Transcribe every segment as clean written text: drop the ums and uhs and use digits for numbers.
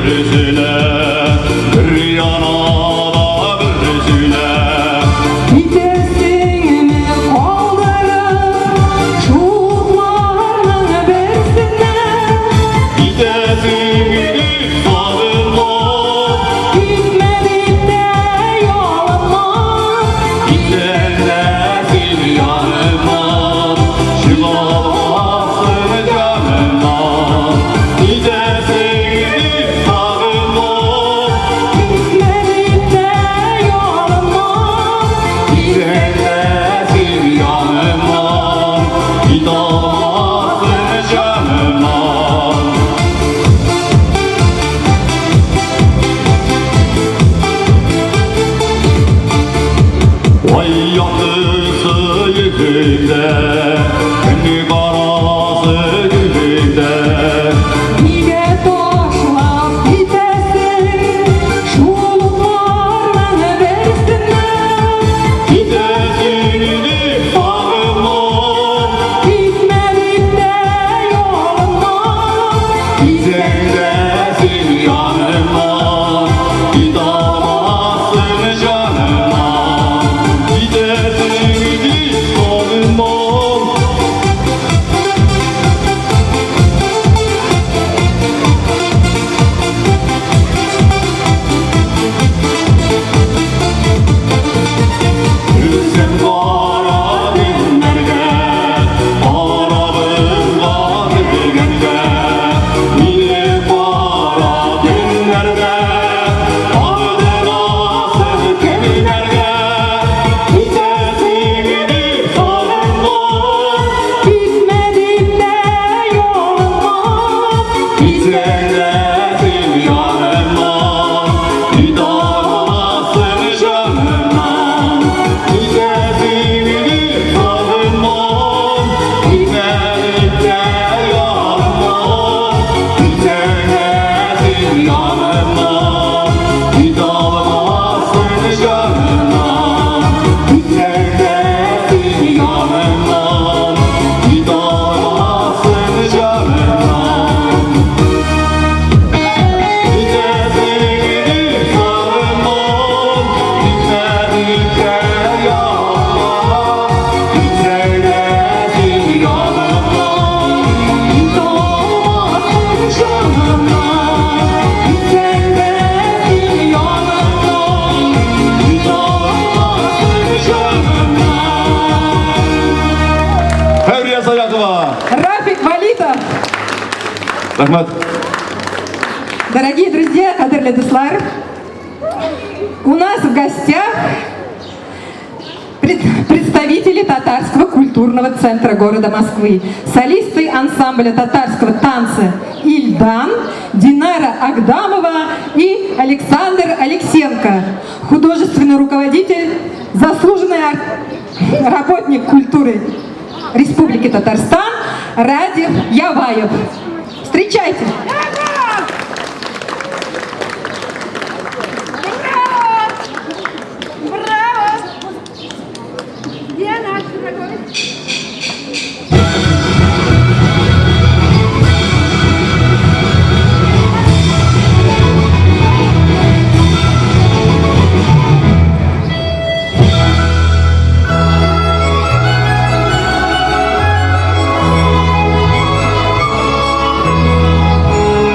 yüzüne, bir yana da bir yüzüne. Gidersin mi kaldırıp çuluklarının bersine? Gidesin gidip sağırma, Gitmedik de yoluma. gidenlesin yanıma, çıkamazsın canıma. Gidesin gidip sağırma, Gitmedik de yoluma. gidenlesin yanıma, çıkamazsın canıma. Vay yandısı yüzünde, kendi karası yüzünde. Niye taşlap gidesin çuluklarının bersine? Gidesin gidip sağırma, Gitmedik de yoluma. gidenlesin yanıma, gidamazsın canıma. Gidesin gidip sağırma, Gülsün kara günlerge, ağlarım var gölgende. Yine kara günlerde, ağlarasın keminerge. Gidesin gidip sağırma, Gitmedik de yoluma. gidenlesin yanıma, gidamazsın canıma. Gidesin gidip sağırma, gitmedik de yanıma. Gidenlesin yanıma, gidamazsın canıma. Gidenlesin yanıma, gidamazsın canıma. Hürriye Sayakова. Рафик Валитов. Рахмат. Дорогие друзья, кадырлы дуслар, у нас в гостях представители татарского культурного центра города Москвы, солисты ансамбля татарского танца «Ильдан», Динара Агдамова и Александр Алексенко, художественный руководитель, заслуженный работник культуры Республики Татарстан Радив Яваев. Встречайте! Браво! Где наш дорогой? Gidesin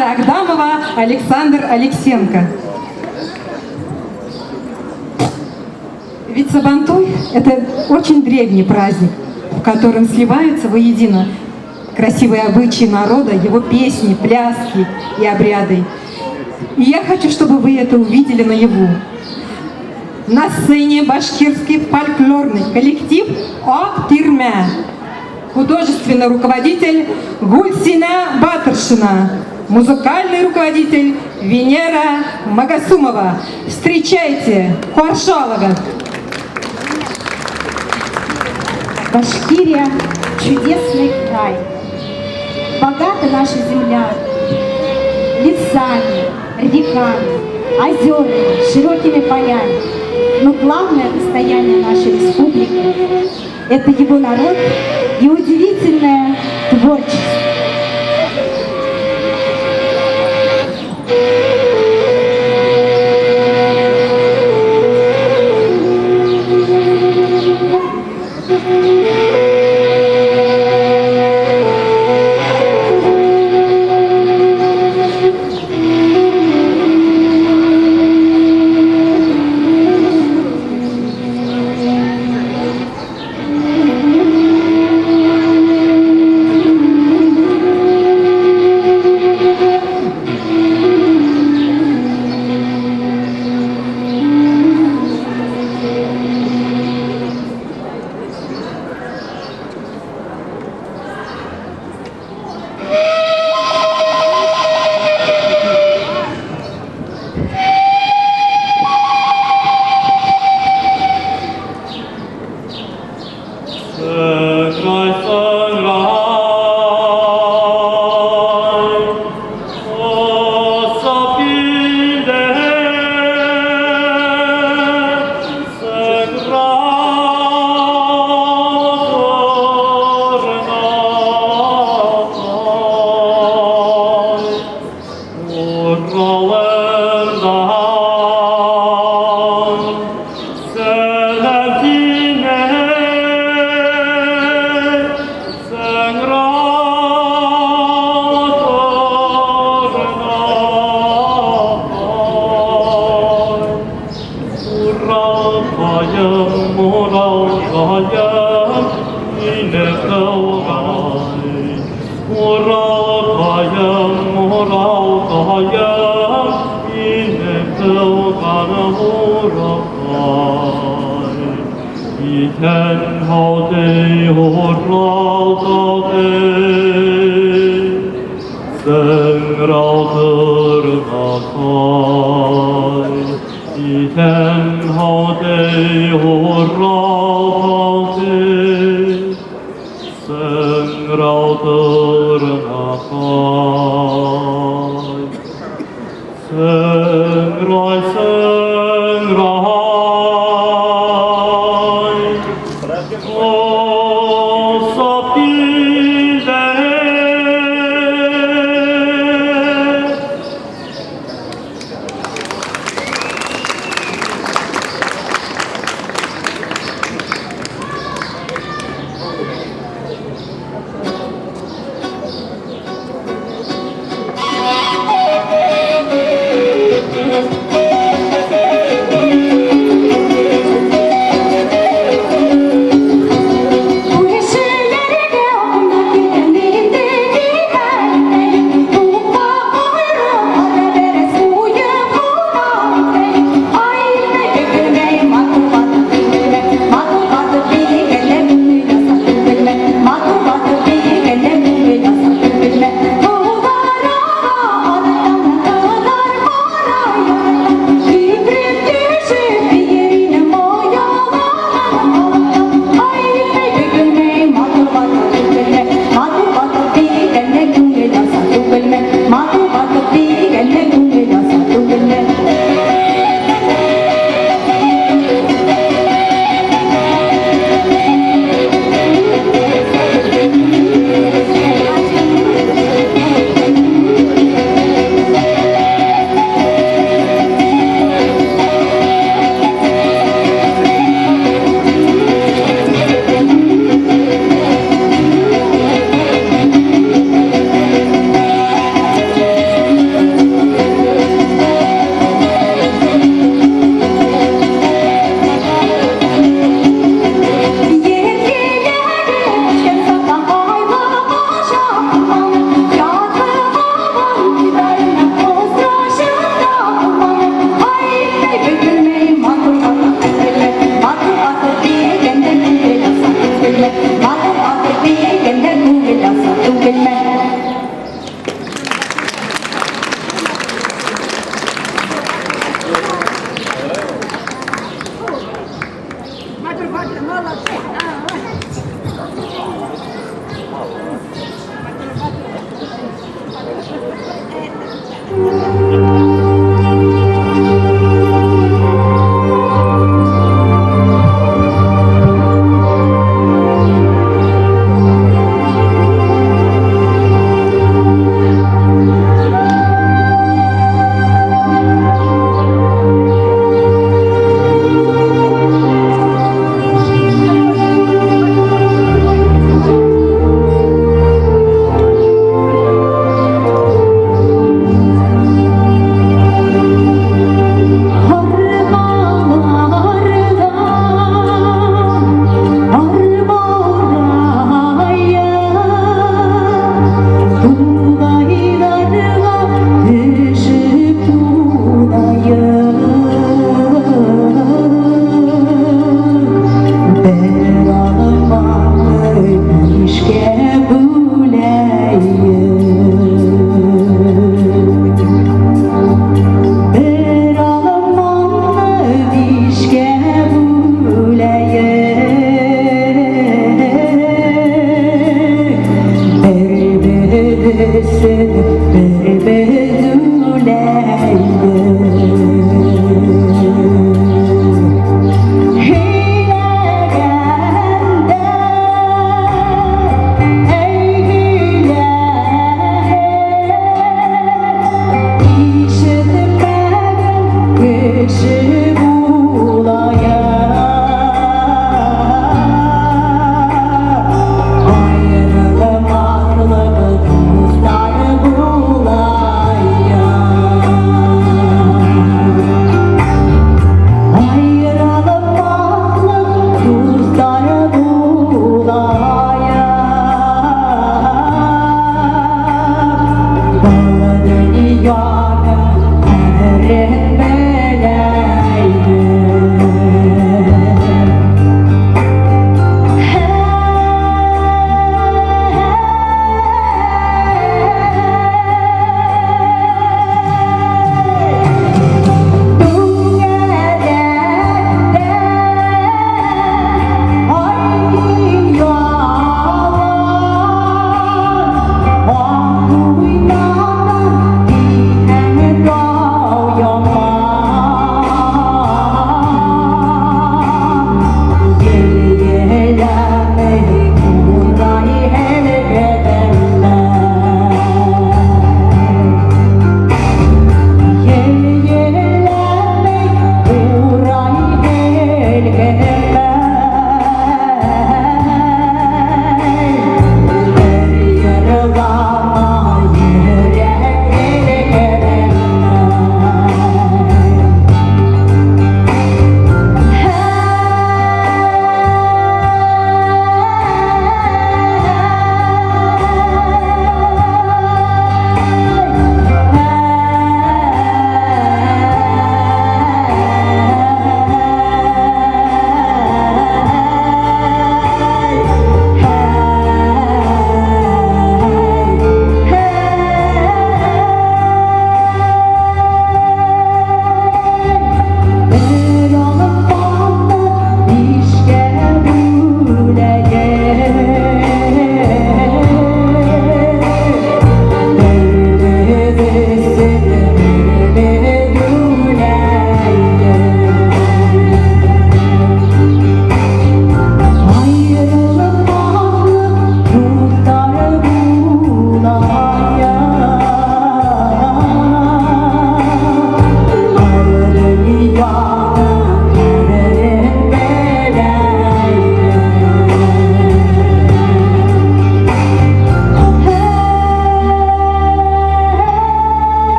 Динара Агдамова, Александр Алексенко. Ведь Сабантуй – это очень древний праздник, в котором сливаются воедино красивые обычаи народа, его песни, пляски и обряды. И я хочу, чтобы вы это увидели наяву. На сцене башкирский фольклорный коллектив «Актирме», художественный руководитель Гульсина Батыршина, музыкальный руководитель Венера Магасумова. Встречайте, Хуаршалова. Башкирия – чудесный край. Богата наша земля лесами, реками, озерами, широкими полями. Но главное достояние нашей республики – это его народ и удивительное творчество.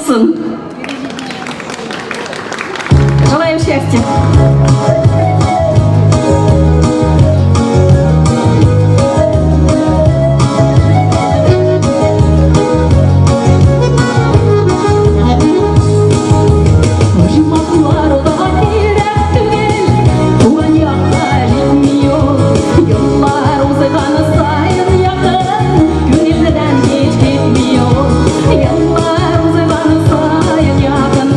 olsun. Желаем счастья. Yıllar uzağını sayın yakın,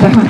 Рахмат.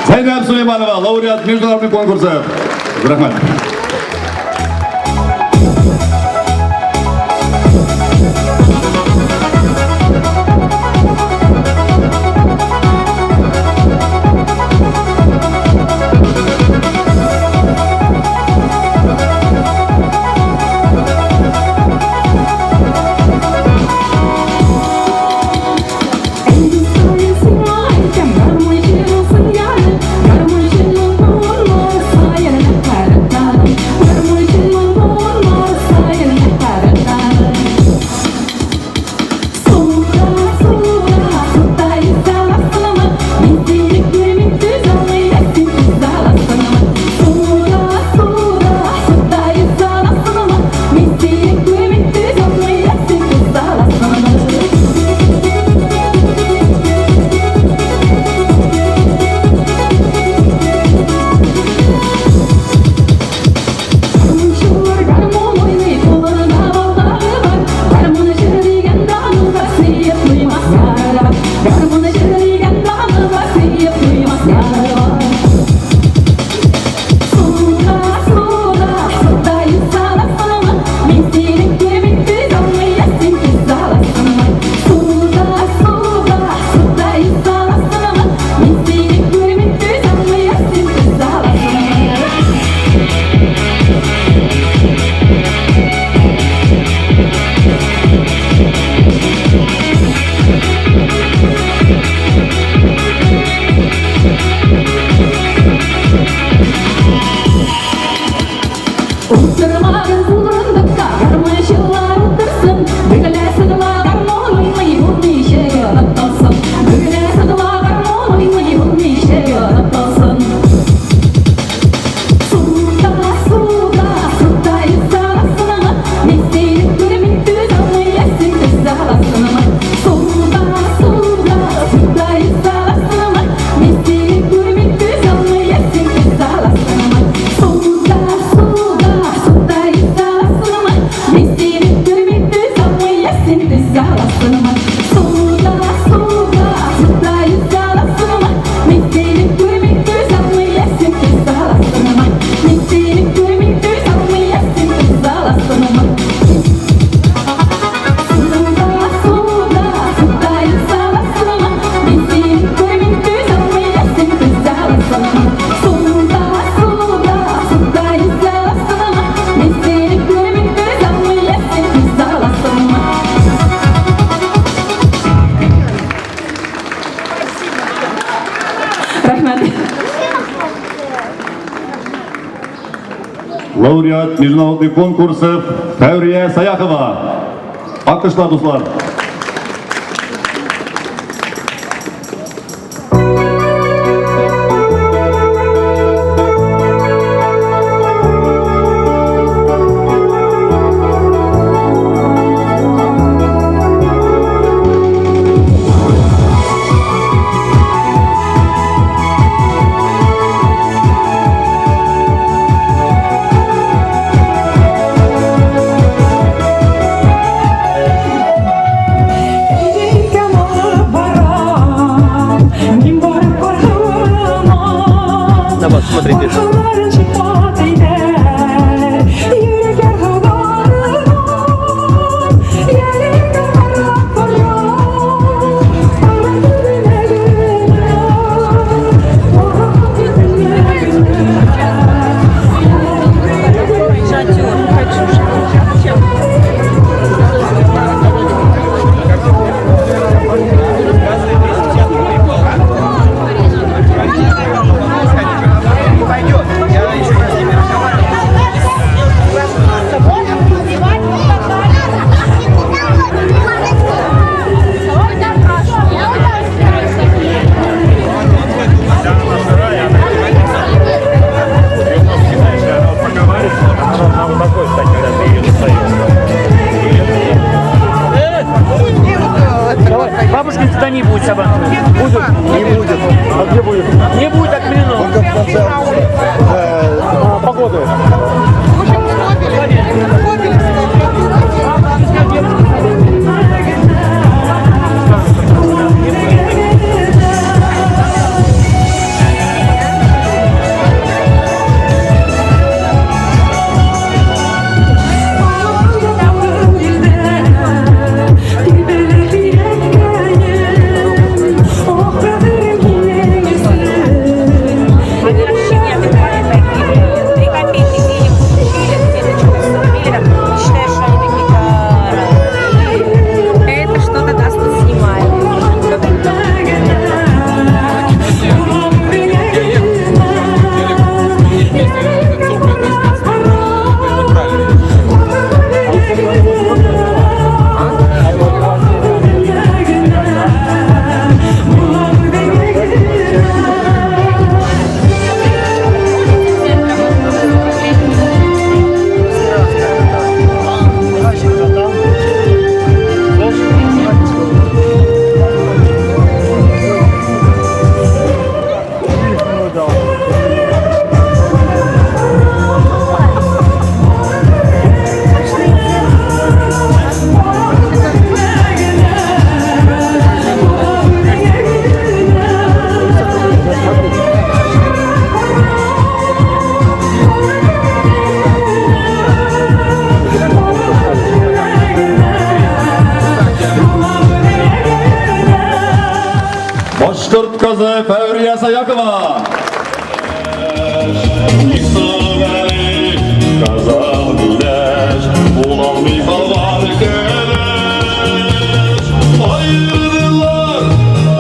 Zaynab Süleymanova, laureat международных конкурсов. Рахмат. Garmuşun ты взяла сына. Суда, суда, суда и взяла сына. Митты, митты, самый ясен, ты взяла сына. Митты, митты, самый ясен, ты взяла сына. Суда, суда, суда и взяла сына. Митты, митты, самый ясен, ты взяла сына. Суда, суда, суда и взяла сына. Митты, митты, самый ясен, ты взяла сына. Рахмет. Лауреат международных конкурсов Фәурия Саяхова. Алкышлар, дуслар. На вас смотри, пишет. Бабушки туда не будет собаки. Будет? Не будет. А где будет? Не будет отменено. Только в конце погоды. Это что-то даст, снимаем. Башкорт кызы Фәурия Саяхова. Казал güneş, bulamay kalvar keleş. Ayrıldılar,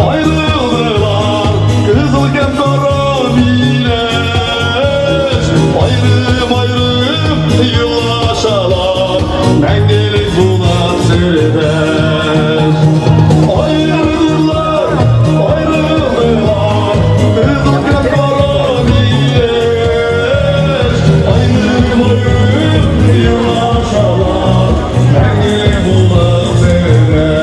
ayrıldılar, kızılken kara bileş. Ayrım ayrım yılaşalar, mengelik bulan sürdeş. Ayrıldılar, ayrıldılar, kızılken kara bileş. Ayrım ayrım yılaşalar, mengelik bulan sürdeş.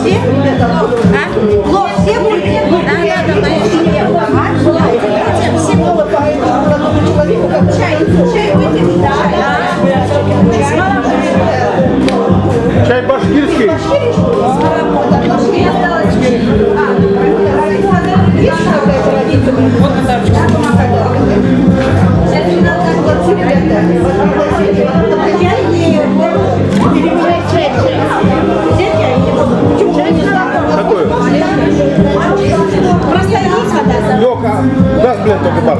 Все? А? Плов все будете? Чай выпьем? Чай башкирский. Какой? Лёка, даст, блин, только бар.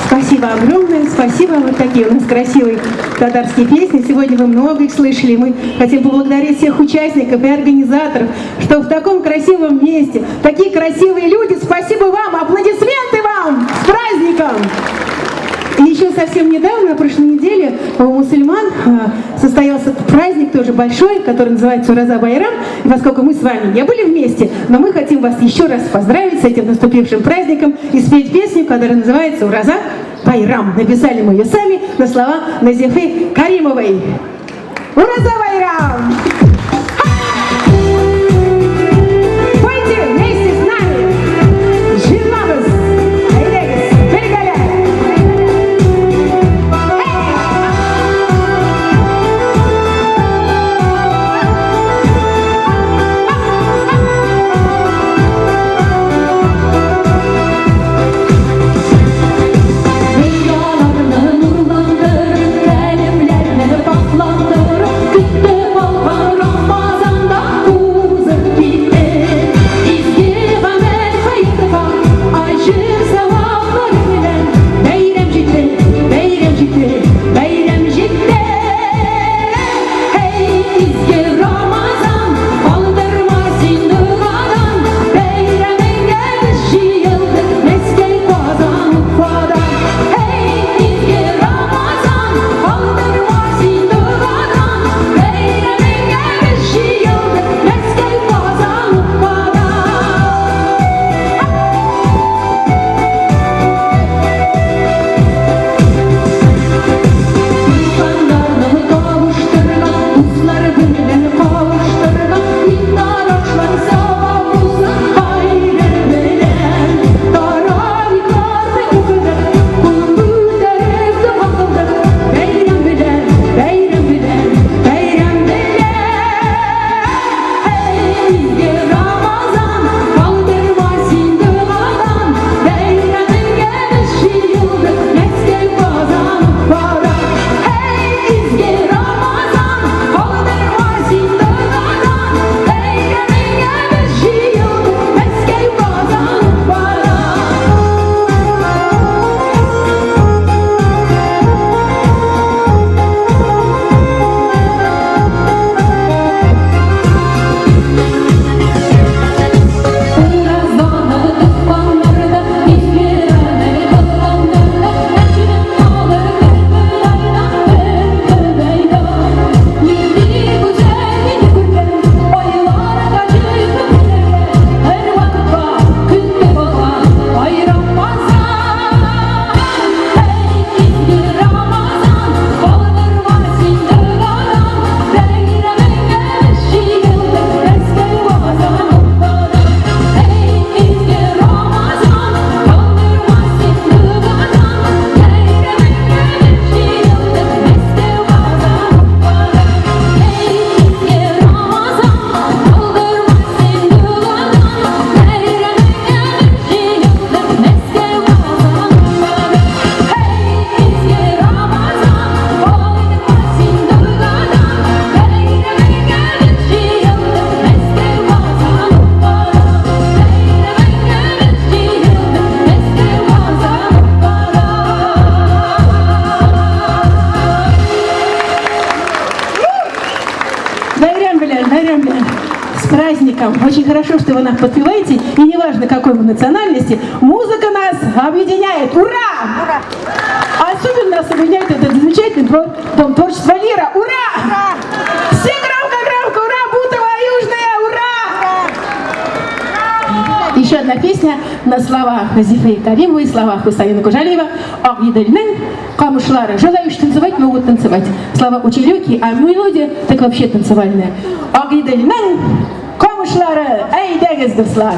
Спасибо огромное, спасибо. Вот такие у нас красивые татарские песни. Сегодня вы много их слышали. Мы хотим поблагодарить всех участников и организаторов, что в таком красивом месте, такие красивые люди. Спасибо вам, аплодисменты вам! С праздником! И еще совсем недавно, на прошлой неделе, у мусульман состоялся праздник тоже большой, который называется Ураза Байрам. И поскольку мы с вами не были вместе, но мы хотим вас еще раз поздравить с этим наступившим праздником и спеть песню, которая называется Ураза Байрам. Написали мы ее сами на слова Назифы Каримовой. Ураза Байрам! Пойте вместе с нами! Жирнабыз! Айдегіз! Белгілі! Dünyalarını nurlandırır, elimlerini patlandırır, güttüm olma праздником! Очень хорошо, что вы нас подпеваете, и неважно, какой вы национальности, музыка нас объединяет! Ура! Особенно нас объединяет этот замечательный дом творчества «Лира». Ура! Все громко-громко! Ура! Бутово, Южная! Ура! Еще одна песня на словах Зифы Каримовой, слова Хусаина Кужалиева. Агдельнен, камышлары. Желающие танцевать могут танцевать. Слова очень легкие, а мелодия так вообще танцевальная. Агдельнен, камышлары. Эй, дегез дырслар.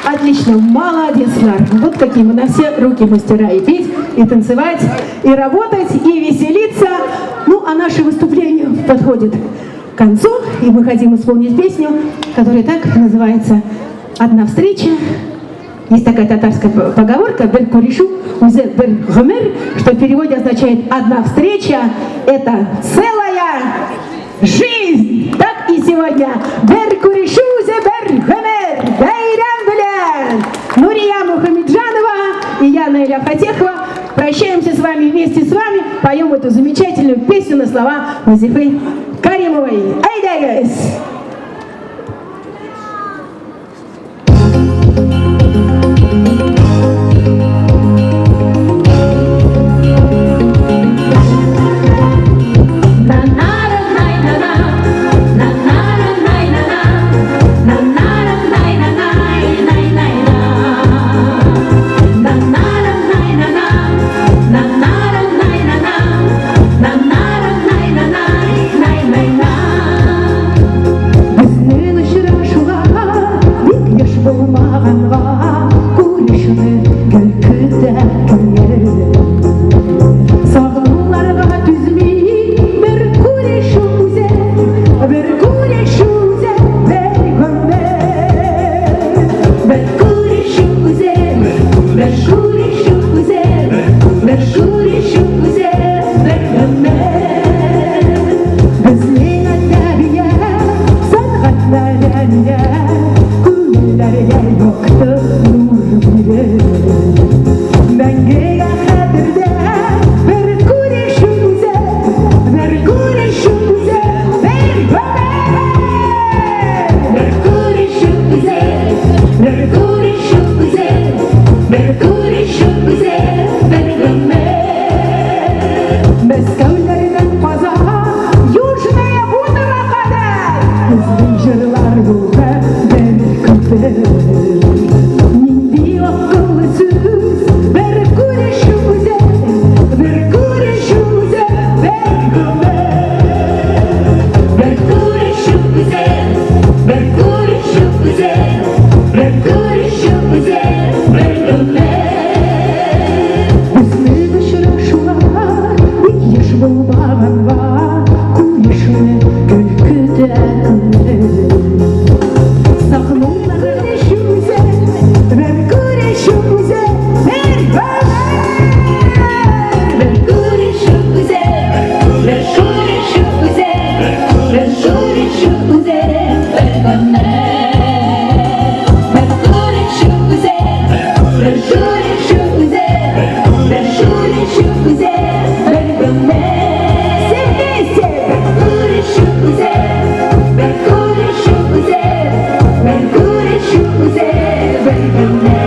Отлично, молодец, Лар. Вот какие мы на все руки мастера и петь, и танцевать, и работать, и веселиться. Ну, а наше выступление подходит к концу, и мы хотим исполнить песню, которая так называется «Одна встреча». Есть такая татарская поговорка «Бер куришу, узе бер гомер», что в переводе означает «одна встреча – это целая жизнь». Так и сегодня «Бер куришу, узе бер гомер». Нурия Мухамеджанова и я, Наиля Фатехова, прощаемся с вами, вместе с вами поем эту замечательную песню на слова Назифы Каримовой. Айдагас! Мәскәүләрдән Казанга, Южная Будага кадәр. Безнең җырлар юлда бер көтер. Нинди акыллы сүз, бер күрешү үзе, бер күрешү үзе, бер гомер. Бер күрешү güzel, бер күрешү güzel, бер күрешү güzel, бер ömür. Безне очрашулар, бик еш булмаганга, күрешүне көлкүдә күңел. Сагынуна күрешү үзе, бер күрешү үзе, бер гомер. Бер күрешү güzel, бер күрешү güzel, бер күрешү güzel, бер ömür. Бер күрешү güzel, бер күрешү güzel, бер күрешү güzel, бер ömür. Все вместе! Күрешү güzel, бер күрешү güzel, бер күрешү güzel, бер ömür.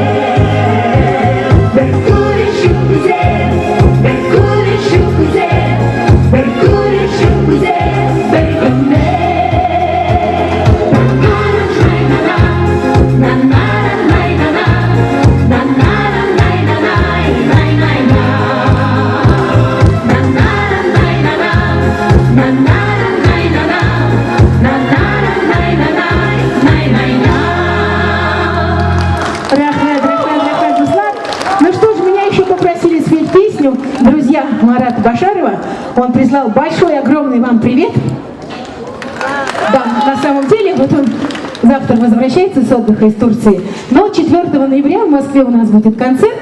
Бер күрешү güzel, бер күрешү güzel, бер күрешү güzel, бер ömür. Рахмет, Руслан. Ну что ж, меня еще попросили спеть песню друзья Марата Башарова. Он прислал большой, огромный вам привет. Да, на самом деле, вот он завтра возвращается с отдыха из Турции. Но 4 ноября в Москве у нас будет концерт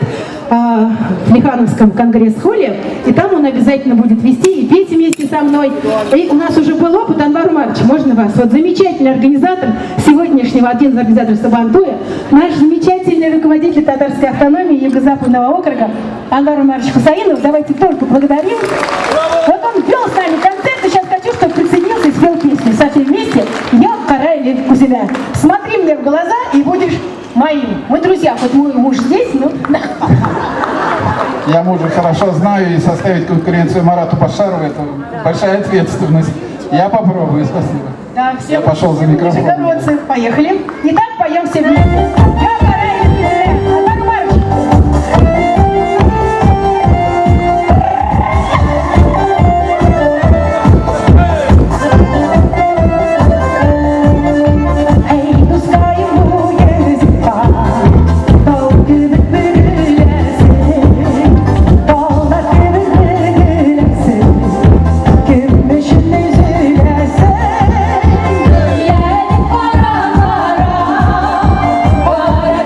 в Плехановском конгресс-холле. И там он обязательно будет вести и петь вместе со мной. И у нас уже был опыт, Анвар Умарович, можно вас? Вот замечательный организатор сегодняшнего, один из организаторов Сабантуя, наш замечательный руководитель татарской автономии Юго-Западного округа Анвар Умарович Хусаинов. Давайте только благодарим. Вот он вел с нами концерт, и сейчас хочу, чтобы присоединился и спел песню. Со всеми вместе «Я караю Кузина». Смотри мне в глаза и будешь моим. Мы друзья, хоть мой муж здесь, но... Я мужа хорошо знаю, и составить конкуренцию Марату Башарову — это большая ответственность. Я попробую, спасибо. Да, все. Я пошел за микрофоном. Нижегородцы, поехали. Итак, поем все вместе. «Я караю Кузина». Анвар Умарович. Ey dostayım bu gezda, dağ gibi bürülesin, dağlar gibi bürülesin, gümüşün üzülesin. Yani kara kara, kara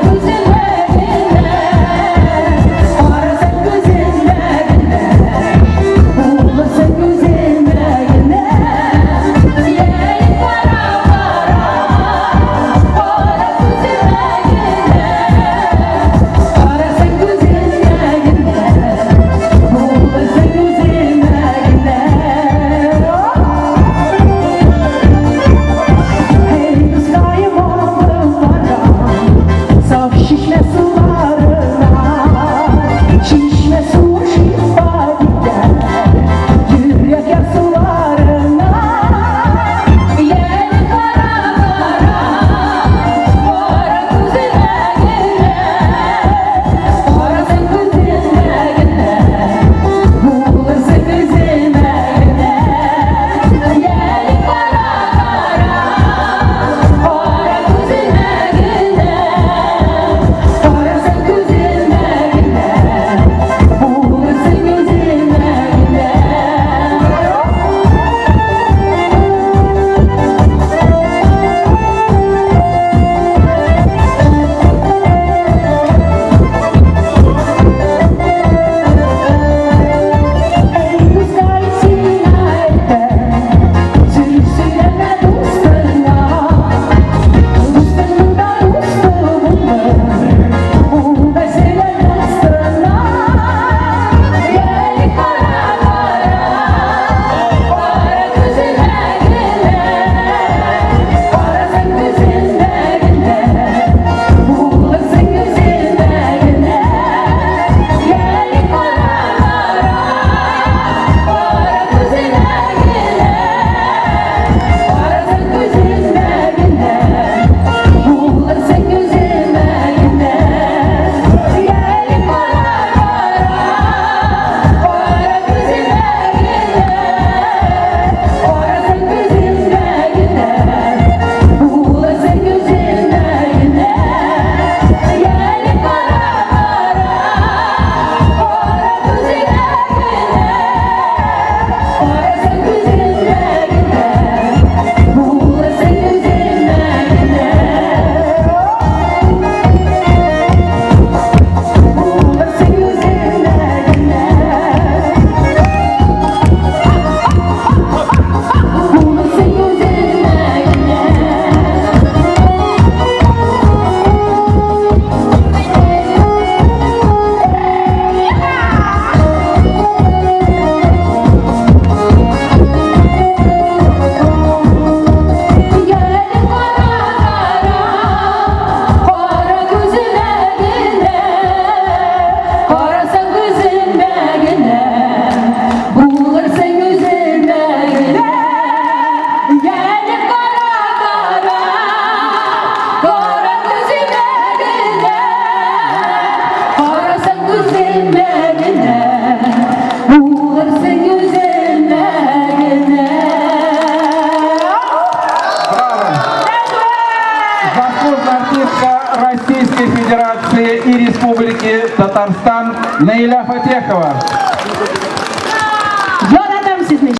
Татарстан, Наиля Фатехова.